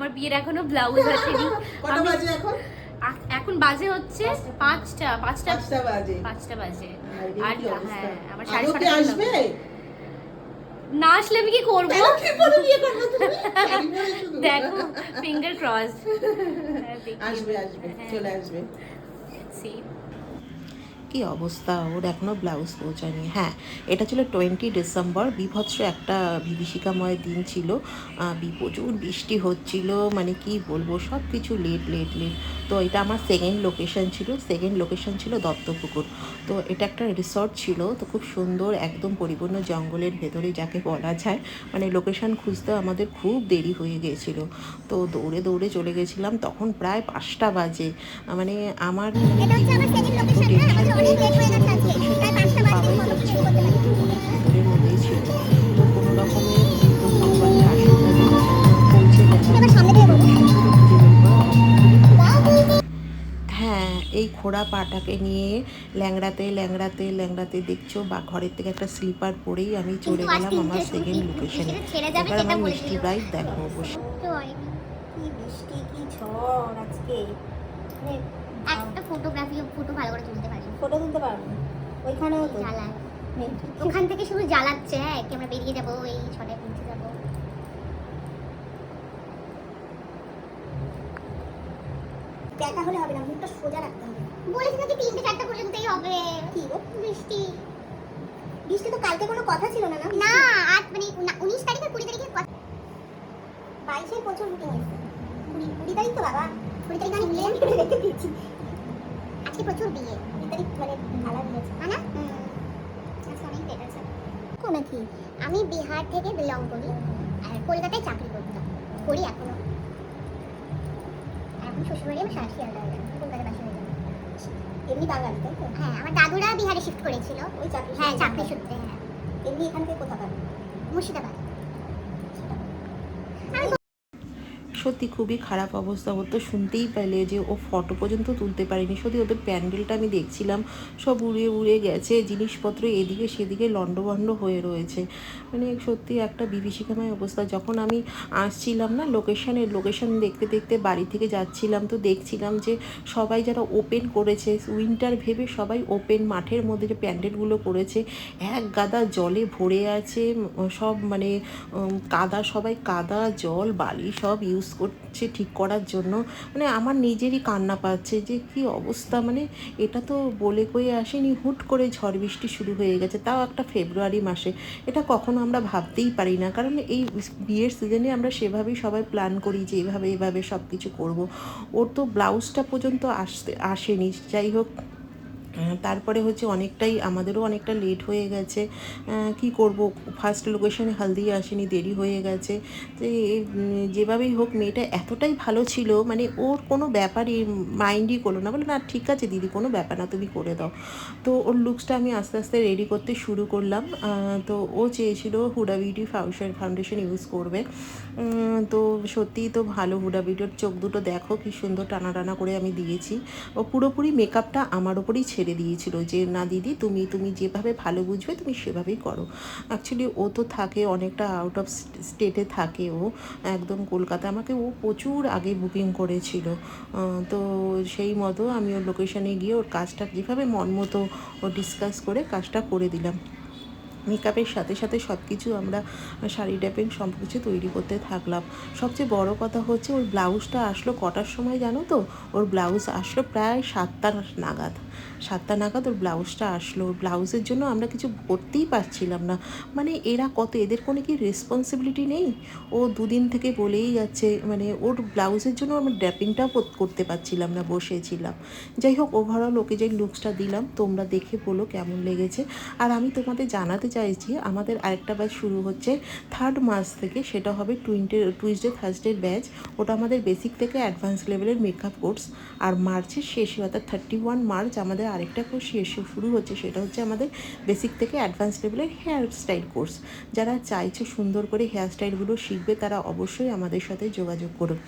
আমার বিয়ের এখনো ব্লাউজ আসেনি। কটা বাজে এখন? এখন বাজে হচ্ছে 5টা বাজে। আর হ্যাঁ আমার 6:30 আসবে। না আসলে আমি কি করবো? দেখো ফিঙ্গার ক্রস। আসবে চলে আসবে। কি অবস্থা, ওর এখনো ব্লাউজ পৌঁছায়নি। হ্যাঁ, এটা ছিল 20 ডিসেম্বর, বিভৎস একটা বিভীষিকাময় দিন ছিল। প্রচুর বৃষ্টি হচ্ছিল, মানে কি বলবো, সব কিছু লেট। তো এটা আমার সেকেন্ড লোকেশন ছিল দত্তপুকুর। তো এটা একটা রিসর্ট ছিল, তো খুব সুন্দর, একদম পরিপূর্ণ জঙ্গলের ভেতরে যাকে বলা যায়। মানে লোকেশন খুঁজতে আমাদের খুব দেরি হয়ে গিয়েছিল। তো দৌড়ে চলে গেছিলাম, তখন প্রায় 5টা বাজে। মানে আমার পাওয়াই যাচ্ছিল না, একটু অনেক ভিতরের মধ্যেই ছিল। তো কোনো রকমে তো ভগবানের আশীর্বাদে পৌঁছে গেলাম। সুন্দর খুঁজে বের করা আমার খুবই কঠিন। হ্যাঁ, এই খোড়া পাটাকে নিয়ে ল্যাংড়াতে দেখছো, বা ঘরের থেকে একটা স্লিপার পরেই আমি চলে গেলাম আমার সেকেন্ড লোকেশনে। এবার আমার মিষ্টি ব্রাইড দেখো বসে। কি বৃষ্টি, কি ঝড় আজকে। একটা ফটো ভালো করে তুলতে পারি। ফটো তুলতে পারবো, ওইখানেও তো জ্বালায় ওখান থেকে শুধু জ্বালাচ্ছে। হ্যাঁ, কি আমরা বেরিয়ে যাবো, এই ছটায় পৌঁছে যাবো। দেখা হলে হবে না, মুখটা সোজা রাখতে হবে। বলেছি নাকি 3-4টা পর্যন্তই হবে। কি গো বৃষ্টি তো কালকে কোনো কথা ছিল না? না, আজ মানে 19 তারিখ আর 20 তারিখের কথা। 22-এর প্রচুর বুকিং হয়েছে। 20 তারিখ তো বাবা, 20 তারিখ আমি প্লেন করে রেখে দিয়েছি। আজকে প্রচুর বিয়ে। 20 তারিখ মানে ভালো হয়েছে না আজকে অনেক ডেট আছে। কোন কি? আমি বিহার থেকে বিলং করি আর কলকাতায় চাকরি করতাম, করি এখনো। এখন শ্বশুরবাড়ি আমার শিয়ালদা হয়ে গেল, কলকাতা বাসী হয়ে গেল। এমনি বাঙালি তাই তো? হ্যাঁ, আমার দাদুরা বিহারে শিফট করেছিল ওই চাকরি। হ্যাঁ, চাকরি সূত্রে। হ্যাঁ, এমনি এখান থেকে কোথা পাবে? মুর্শিদাবাদ। সত্যি খুবই খারাপ অবস্থা। ও তো শুনতেই পেলে যে ও ফটো পর্যন্ত তুলতে পারেনি। সত্যি ওদের প্যান্ডেলটা আমি দেখছিলাম, সব উড়ে গেছে, জিনিসপত্র এদিকে সেদিকে লণ্ডভণ্ড হয়ে রয়েছে। মানে সত্যি একটা বিভীষিকাময় অবস্থা। যখন আমি আসছিলাম না লোকেশন দেখতে বাড়ি থেকে যাচ্ছিলাম, তো দেখছিলাম যে সবাই যারা ওপেন করেছে, উইন্টার ভেবে সবাই ওপেন মাঠের মধ্যে যে প্যান্ডেলগুলো করেছে, এক গাদা জলে ভরে আছে সব। মানে সবাই কাদা জল বালি সব ইউজ করছে ঠিক করার জন্য। মানে আমার নিজেরই কান্না পাচ্ছে যে কি অবস্থা। মানে এটা তো বলে কয়ে আসেনি, হুট করে ঝড় বৃষ্টি শুরু হয়ে গেছে, তাও একটা ফেব্রুয়ারি মাসে। এটা কখনো আমরা ভাবতেই পারি না, কারণ এই বিয়ের সিজনে আমরা সেভাবেই সবাই প্ল্যান করি যে এভাবে সব কিছু করবো। ওর তো ব্লাউজটা পর্যন্ত আসেনি। যাই হোক, তারপরে হচ্ছে আমাদেরও অনেকটা লেট হয়ে গেছে। কি করব, ফার্স্ট লোকেশনে হালদি আসেনি, দেরি হয়ে গেছে। তো যেভাবেই হোক মেয়েটা এতটাই ভালো ছিল, মানে ওর কোনো ব্যাপারই মাইন্ডই করলো না, বলে না ঠিক আছে দিদি, কোনো ব্যাপার না, তুমি করে দাও। তো ওর লুকসটা আমি আস্তে আস্তে রেডি করতে শুরু করলাম। তো ও চেয়েছিল হুডা বিউটি ফাউন্ডেশন ইউজ করবে। তো সত্যিই তো ভালো হুডা বিউটির, চোখ দুটো দেখো কি সুন্দর টানা করে আমি দিয়েছি। ও পুরোপুরি মেকআপটা আমার ওপরই ছেড়ে দিয়েছিল যে না দিদি, তুমি যেভাবে ভালো বুঝবে তুমি সেভাবেই করো। অ্যাকচুয়ালি ও তো থাকে অনেকটা আউট অফ স্টেটে থাকে, ও একদম কলকাতা। আমাকে ও প্রচুর আগে বুকিং করেছিল। তো সেই মতো আমি ওর লোকেশানে গিয়ে ওর কাজটা যেভাবে মন মতো ও ডিসকাস করে কাজটা করে দিলাম। মেকআপের সাথে সব কিছু আমরা শাড়ি ট্যাপিং সব কিছু তৈরি করতে থাকলাম। সবচেয়ে বড় কথা হচ্ছে ওর ব্লাউজটা আসলো কটার সময় জানো তো? ওর ব্লাউজ আসলো প্রায় 7টা নাগাদ ওর ব্লাউজটা আসলো। ওর ব্লাউজের জন্য আমরা কিছু করতেই পারছিলাম না। মানে এদের কোনো কি রেসপন্সিবিলিটি নেই? ও দুদিন থেকে বলেই যাচ্ছে, মানে ওর ব্লাউজের জন্য আমরা ড্র্যাপিংটাও করতে পারছিলাম না, বসেছিলাম। যাই হোক, ওভারঅল ওকে যে লুকসটা দিলাম তোমরা দেখে বলো কেমন লেগেছে। আর আমি তোমাদের জানাতে চাইছি আমাদের আরেকটা ব্যাচ শুরু হচ্ছে 3rd মার্চ থেকে, সেটা হবে টুইসডে থার্সডের ব্যাচ। ওটা আমাদের বেসিক থেকে অ্যাডভান্স লেভেলের মেকআপ কোর্স। আর মার্চের শেষে অর্থাৎ 31 মার্চ আমাদের আরেকটা কোর্স শুরু হচ্ছে, সেটা হচ্ছে আমাদের বেসিক থেকে অ্যাডভান্স লেভেলের হেয়ার স্টাইল কোর্স। যারা চাইছে সুন্দর করে হেয়ার স্টাইলগুলো শিখবে তারা অবশ্যই আমাদের সাথে যোগাযোগ করুন।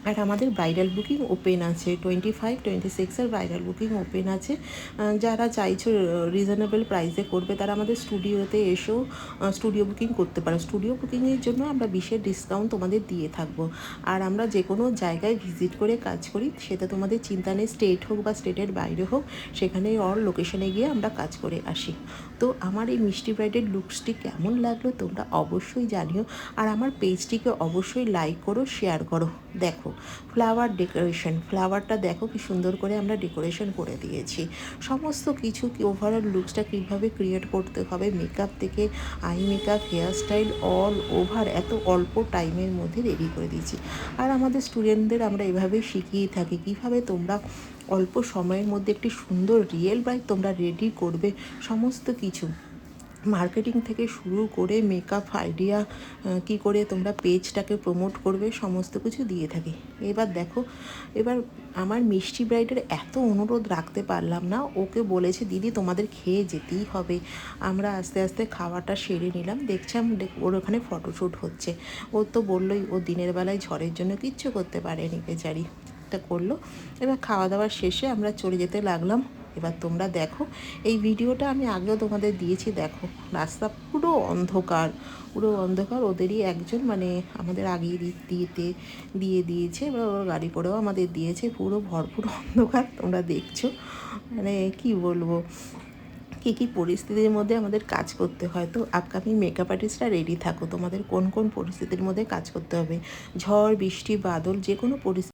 আর আমাদের ব্রাইডাল বুকিং ওপেন আছে, 25, 26-এর ব্রাইডাল বুকিং ওপেন আছে। যারা চাইছো রিজনেবল প্রাইসে করবে তারা আমাদের স্টুডিওতে এসেও স্টুডিও বুকিং করতে পারো। স্টুডিও বুকিংয়ের জন্য আমরা বিশেষ ডিসকাউন্ট তোমাদের দিয়ে থাকবো। আর আমরা যে কোনো জায়গায় ভিজিট করে কাজ করি, সেটা তোমাদের চিন্তা নেই, স্টেট হোক বা স্টেটের বাইরে হোক, সেখানে অল লোকেশনে গিয়ে আমরা কাজ করে আসি। তো আমার এই মিষ্টি ব্রাইডের লুকসটি কেমন লাগলো তোমরা অবশ্যই জানিও। আর আমার পেজটিকে অবশ্যই লাইক করো, শেয়ার করো। দেখো ফ্লাওয়ার ডেকোরেশন, ফ্লাওয়ারটা দেখো কি সুন্দর করে আমরা ডেকোরেশন করে দিয়েছি। সমস্ত কিছু কি ওভারঅল লুকসটা কীভাবে ক্রিয়েট করতে হবে, মেকআপ থেকে eye makeup, hairstyle all over এত অল্প টাইমের মধ্যে রেডি করে দিয়েছি। আর আমাদের স্টুডেন্টদের আমরা এভাবে শিখিয়ে থাকি কীভাবে তোমরা অল্প সময়ের মধ্যে একটি সুন্দর রিয়েল ব্রাইড তোমরা রেডি করবে। সমস্ত কিছু মার্কেটিং থেকে শুরু করে মেকআপ আইডিয়া, কি করে তোমরা পেজটাকে প্রমোট করবে, সমস্ত কিছু দিয়ে থাকি। এবার দেখো, এবার আমার মিষ্টি ব্রাইডের এত অনুরোধ রাখতে পারলাম না, ওকে বলেছে দিদি তোমাদের খেয়ে যেতেই হবে। আমরা আস্তে আস্তে খাওয়াটা সেরে নিলাম। দেখছিলাম ওর ওখানে ফটোশ্যুট হচ্ছে। ও তো বললোই ও দিনের বেলায় ঝড়ের জন্য কিচ্ছু করতে পারেনি বেচারি, এটা করলো। এবার খাওয়া দাওয়ার শেষে আমরা চলে যেতে লাগলাম। এবার তোমরা দেখো, এই ভিডিওটা আমি আগেও তোমাদের দিয়েছি। দেখো রাস্তা পুরো অন্ধকার, পুরো অন্ধকার। ওদেরই একজন মানে আমাদের আগেই দিয়ে দিয়েছে, এবার ওর গাড়ি করেও আমাদের দিয়েছে। পুরো ভরপুর অন্ধকার তোমরা দেখছো, মানে কি বলবো, কী কী পরিস্থিতির মধ্যে আমাদের কাজ করতে হয়। তো আপকামিং মেকআপ আর্টিস্টরা রেডি থাকো, তোমাদের কোন কোন পরিস্থিতির মধ্যে কাজ করতে হবে। ঝড় বৃষ্টি বাদল যে কোনো পরিস্থিতি